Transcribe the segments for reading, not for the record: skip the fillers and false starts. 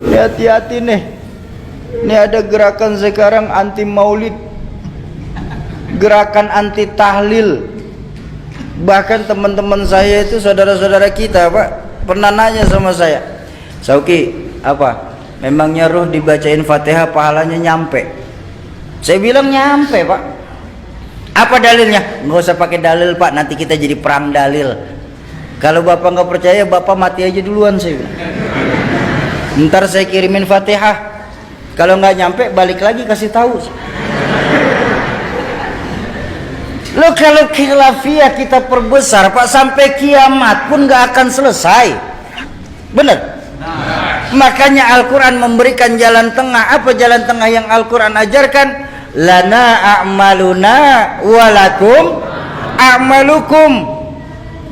Hati-hati nih. Ini ada gerakan sekarang anti maulid, gerakan anti tahlil. Bahkan teman-teman saya itu, saudara-saudara kita, Pak, pernah nanya sama saya, Sauki, apa? Memangnya roh dibacain Fatihah pahalanya nyampe? Saya bilang nyampe, Pak. Apa dalilnya? Nggak usah pakai dalil, Pak, nanti kita jadi perang dalil. Kalau Bapak nggak percaya, Bapak mati aja duluan, saya bilang. Ntar saya kirimin Fatihah. Kalau nggak nyampe, balik lagi kasih tahu. Lo kalau khilafiyah kita perbesar, Pak, sampai kiamat pun nggak akan selesai. Bener? Makanya Al-Quran memberikan jalan tengah. Apa jalan tengah yang Al-Quran ajarkan? Lana a'maluna walakum a'malukum.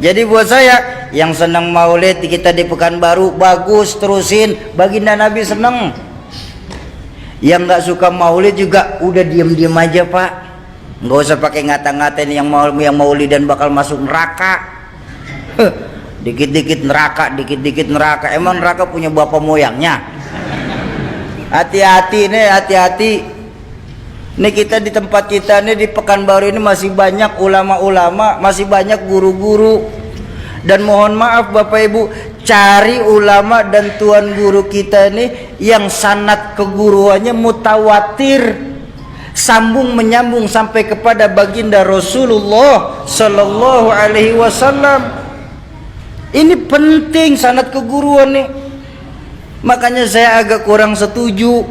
Jadi buat saya yang senang maulid kita di Pekanbaru, bagus, terusin. Baginda Nabi senang. Yang nggak suka maulid juga udah diem-diem aja, Pak. Nggak usah pakai ngata-ngatain yang maulid dan bakal masuk neraka. Dikit-dikit neraka, dikit-dikit neraka. Emang neraka punya bapak moyangnya? Hati-hati nih, hati-hati. Nih kita di tempat kita nih di Pekanbaru ini masih banyak ulama-ulama, masih banyak guru-guru. Dan mohon maaf Bapak Ibu, cari ulama dan tuan guru kita ini yang sanad keguruannya mutawatir, sambung menyambung sampai kepada baginda Rasulullah Sallallahu Alaihi Wasallam. Ini penting sanad keguruan nih. Makanya saya agak kurang setuju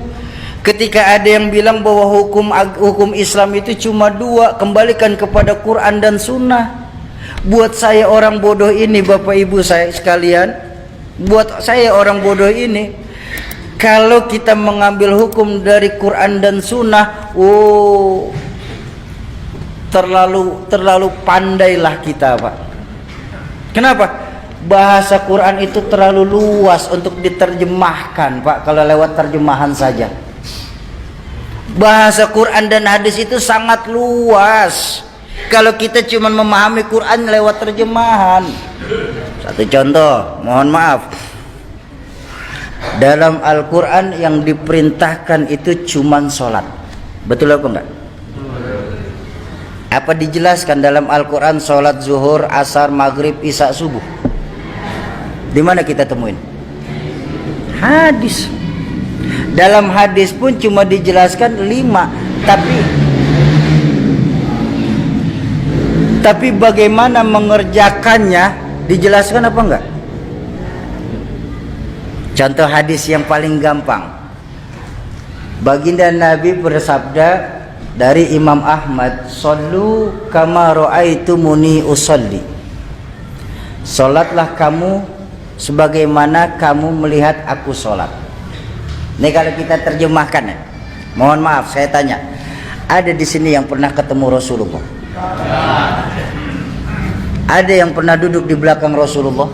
ketika ada yang bilang bahwa hukum Islam itu cuma dua, kembalikan kepada Quran dan Sunnah. Buat saya orang bodoh ini, Bapak Ibu saya sekalian, buat saya orang bodoh ini, kalau kita mengambil hukum dari Quran dan Sunnah, terlalu pandailah kita, Pak. Kenapa? Bahasa Quran itu terlalu luas untuk diterjemahkan, Pak, kalau lewat terjemahan saja. Bahasa Quran dan hadis itu sangat luas kalau kita cuma memahami Quran lewat terjemahan. Satu contoh, mohon maaf, dalam Al-Quran yang diperintahkan itu cuma sholat. Betul apa enggak? Apa dijelaskan dalam Al-Quran sholat zuhur, asar, maghrib, isya, subuh? Di mana kita temuin? Hadis. Dalam hadis pun cuma dijelaskan 5, tapi bagaimana mengerjakannya dijelaskan apa enggak? Contoh hadis yang paling gampang, baginda Nabi bersabda dari Imam Ahmad, "Shallu kama ra'aitumuni usolli." Salatlah kamu sebagaimana kamu melihat aku sholat. Ini kalau kita terjemahkan ya. Mohon maaf saya tanya, ada di sini yang pernah ketemu Rasulullah? Ada yang pernah duduk di belakang Rasulullah?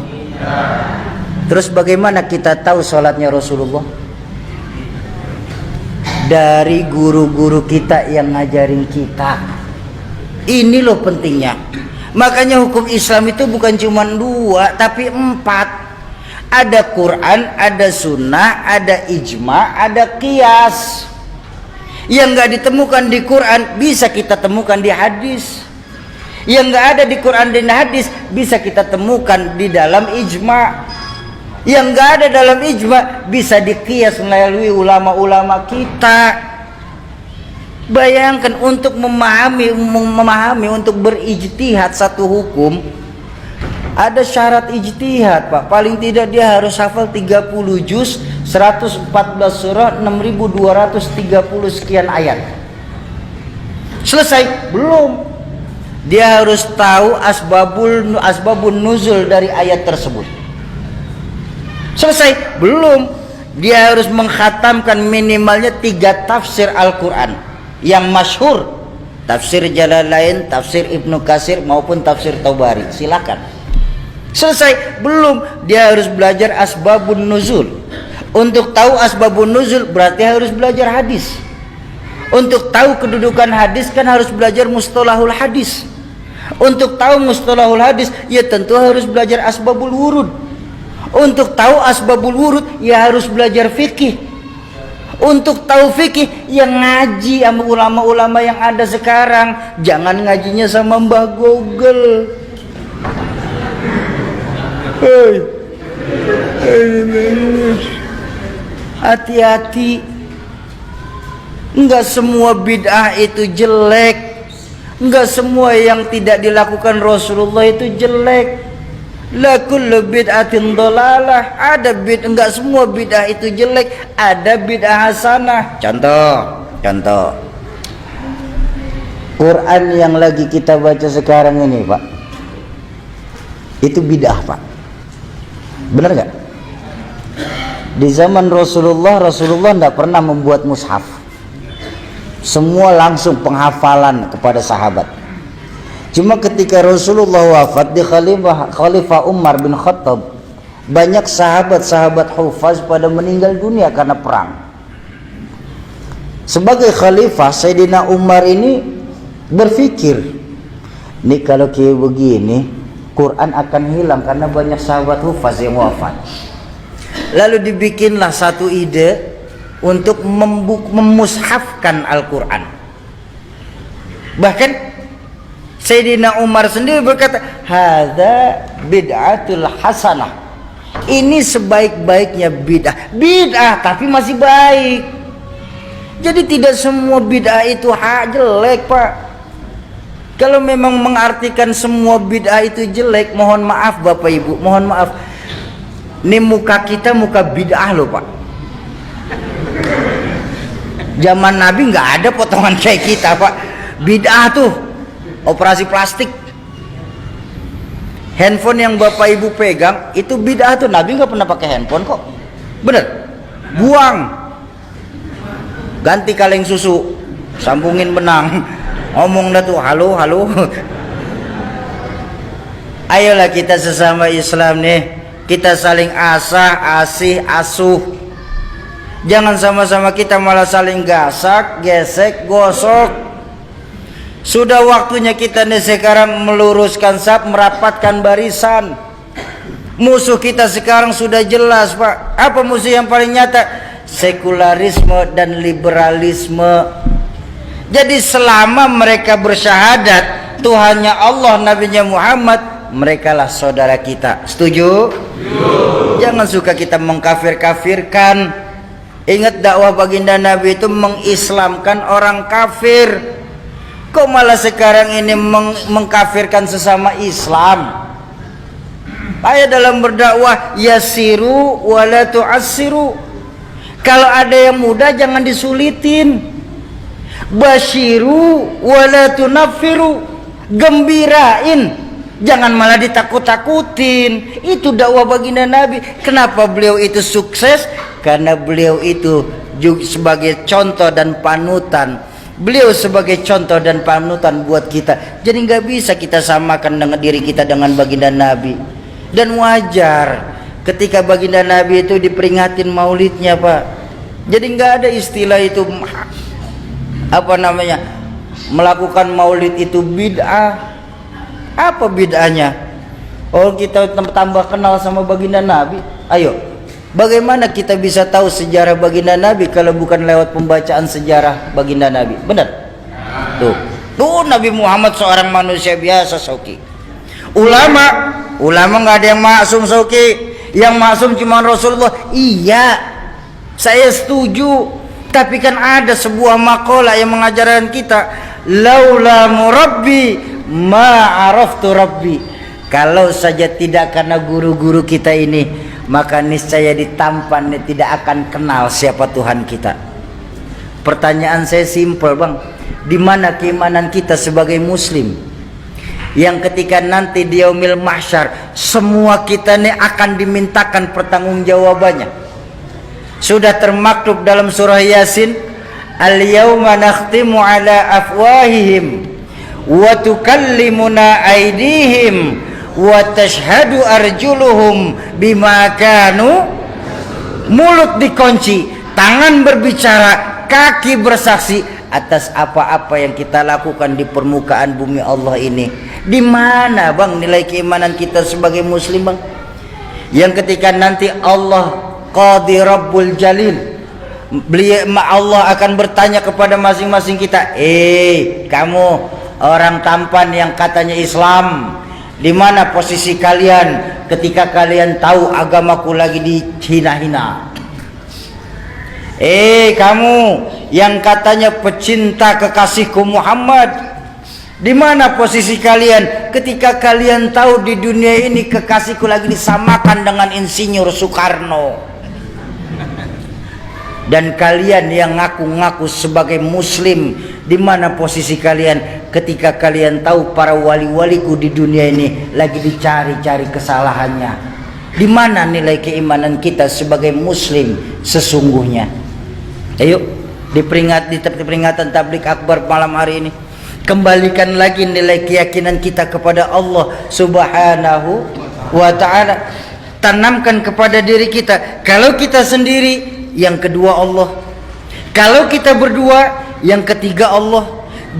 Terus bagaimana kita tahu sholatnya Rasulullah? Dari guru-guru kita yang ngajarin kita. Ini loh pentingnya. Makanya hukum Islam itu bukan cuma 2 tapi 4. Ada Quran, ada Sunnah, ada ijma, ada qiyas. Yang nggak ditemukan di Quran bisa kita temukan di hadis. Yang nggak ada di Quran dan hadis bisa kita temukan di dalam ijma. Yang nggak ada dalam ijma bisa diqiyas melalui ulama-ulama kita. Bayangkan untuk memahami untuk berijtihad satu hukum, ada syarat ijtihad, Pak. Paling tidak dia harus hafal 30 juz, 114 surah, 6230 sekian ayat. Selesai? Belum. Dia harus tahu asbabun nuzul dari ayat tersebut. Selesai? Belum. Dia harus mengkhatamkan minimalnya 3 tafsir Al-Quran yang masyhur, tafsir Jalalain, tafsir Ibnu Katsir maupun tafsir Tabari. Silakan. Selesai? Belum. Dia harus belajar asbabun nuzul. Untuk tahu asbabun nuzul berarti harus belajar hadis. Untuk tahu kedudukan hadis kan harus belajar mustalahul hadis. Untuk tahu mustalahul hadis ya tentu harus belajar asbabul wurud. Untuk tahu asbabul wurud ya harus belajar fikih. Untuk tahu fikih yang ngaji sama ulama-ulama yang ada sekarang. Jangan ngajinya sama Mbah Google. Hati-hati. Enggak semua bid'ah itu jelek. Enggak semua yang tidak dilakukan Rasulullah itu jelek. La kullu bid'atin dhalalah. Ada enggak semua bid'ah itu jelek, ada bid'ah hasanah. Contoh. Quran yang lagi kita baca sekarang ini, Pak. Itu bid'ah, Pak. Benar enggak? Di zaman Rasulullah enggak pernah membuat mushaf. Semua langsung penghafalan kepada sahabat. Cuma ketika Rasulullah wafat di Khalifah Umar bin Khattab, banyak sahabat-sahabat hufaz pada meninggal dunia karena perang. Sebagai khalifah, Sayyidina Umar ini berpikir, nih kalau kayak begini, Quran akan hilang karena banyak sahabat hufaz yang wafat. Lalu dibikinlah satu ide untuk memushafkan Al-Quran. Bahkan Sayyidina Umar sendiri berkata, hadza bid'atul hasanah. Ini sebaik-baiknya bid'ah. Bid'ah tapi masih baik. Jadi tidak semua bid'ah itu jelek, Pak. Kalau memang mengartikan semua bid'ah itu jelek, mohon maaf Bapak Ibu, mohon maaf. Ini muka kita muka bid'ah loh, Pak. Zaman Nabi nggak ada potongan kayak kita, Pak. Bid'ah tuh operasi plastik. Handphone yang Bapak Ibu pegang itu bid'ah tuh. Nabi nggak pernah pakai handphone kok. Bener? Buang. Ganti kaleng susu, sambungin benang. Ngomong dah tuh, halo. Ayolah kita sesama Islam nih, kita saling asuh. Jangan sama-sama kita malah saling gasak, gesek, gosok. Sudah waktunya kita nih sekarang meluruskan saf, merapatkan barisan. Musuh kita sekarang sudah jelas, Pak. Apa musuh yang paling nyata? Sekularisme dan liberalisme. Jadi selama mereka bersyahadat Tuhannya Allah, Nabinya Muhammad, merekalah saudara kita. Setuju? Jangan suka kita mengkafir-kafirkan. Ingat dakwah baginda Nabi itu mengislamkan orang kafir. Kok malah sekarang ini mengkafirkan sesama Islam? Ayo dalam berdakwah, yasiru wala tu'assiru. Kalau ada yang mudah jangan disulitin. Basyiru wala tunaffiru. Gembirain, jangan malah ditakut-takutin. Itu dakwah baginda Nabi. Kenapa beliau itu sukses? Karena beliau itu juga sebagai contoh dan panutan. Beliau sebagai contoh dan panutan buat kita. Jadi nggak bisa kita samakan dengan diri kita dengan baginda Nabi. Dan wajar ketika baginda Nabi itu diperingatin maulidnya, Pak. Jadi nggak ada istilah itu melakukan maulid itu bid'ah. Apa bid'ahnya? Oh, kita tambah kenal sama baginda Nabi. Ayo, bagaimana kita bisa tahu sejarah baginda Nabi kalau bukan lewat pembacaan sejarah baginda Nabi? Benar? Tuh Nabi Muhammad seorang manusia biasa, Soki. Ulama nggak ada yang maksum, Soki. Yang maksum cuma Rasulullah. Iya, saya setuju. Tapi kan ada sebuah makalah yang mengajarkan kita, laula murabbi ma araftu rabbi. Kalau saja tidak karena guru-guru kita ini, maka niscaya ditampan tidak akan kenal siapa Tuhan kita. Pertanyaan saya simpel, Bang. Di mana keimanan kita sebagai muslim yang ketika nanti di yaumil mahsyar semua kita ini akan dimintakan pertanggungjawabannya? Sudah termaktub dalam surah Yasin, al-yauma nakhtimu ala afwahihim wa tukallimuna aydihim wa tashhadu arjuluhum bima kanu. Mulut dikunci, tangan berbicara, kaki bersaksi atas apa-apa yang kita lakukan di permukaan bumi Allah ini. Di mana, Bang, nilai keimanan kita sebagai muslim, Bang? yang ketika nanti Allah Qadi Rabbul Jalil, Allah akan bertanya kepada masing-masing kita, kamu orang tampan yang katanya Islam, di mana posisi kalian ketika kalian tahu agamaku lagi dihina-hina? Kamu yang katanya pecinta kekasihku Muhammad, di mana posisi kalian ketika kalian tahu di dunia ini kekasihku lagi disamakan dengan Insinyur Soekarno? Dan kalian yang ngaku-ngaku sebagai muslim, di mana posisi kalian ketika kalian tahu para wali-waliku di dunia ini lagi dicari-cari kesalahannya? Di mana nilai keimanan kita sebagai muslim sesungguhnya? Ayo di peringatan tablik akbar malam hari ini, kembalikan lagi nilai keyakinan kita kepada Allah Subhanahu wa ta'ala. Tanamkan kepada diri kita, kalau kita sendiri, yang kedua Allah. Kalau kita berdua, yang ketiga Allah.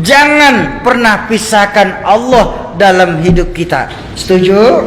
Jangan pernah pisahkan Allah dalam hidup kita. Setuju?